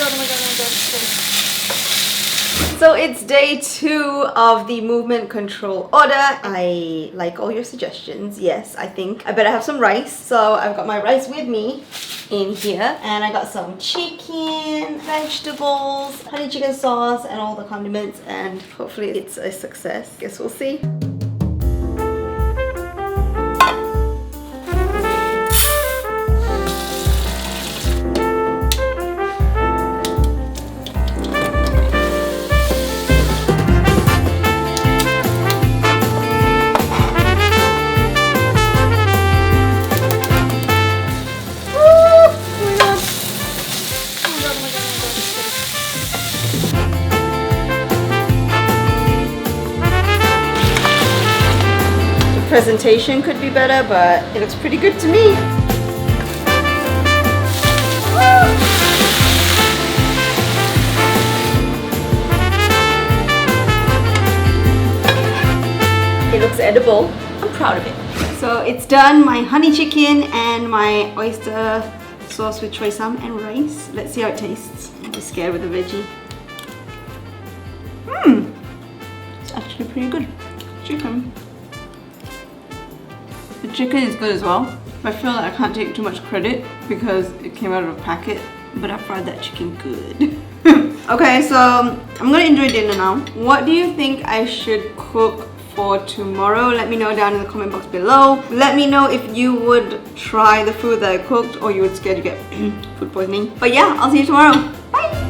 god, oh my god, oh my god. So it's day 2 of the movement control order. I like all your suggestions. Yes, I think I better have some rice. So I've got my rice with me in here, and I got some chicken, vegetables, honey chicken sauce, and all the condiments, and hopefully it's a success. Guess we'll see. Presentation could be better, but it looks pretty good to me. It looks edible. I'm proud of it. So it's done, my honey chicken and my oyster sauce with choy sam and rice. Let's see how it tastes. I'm just scared with the veggie. It's actually pretty good. Chicken. The chicken is good as well. I feel like I can't take too much credit because it came out of a packet, but I fried that chicken good. Okay, so I'm gonna enjoy dinner now. What do you think I should cook for tomorrow? Let me know down in the comment box below. Let me know if you would try the food that I cooked or you would scared to get food poisoning. But yeah, I'll see you tomorrow. Bye!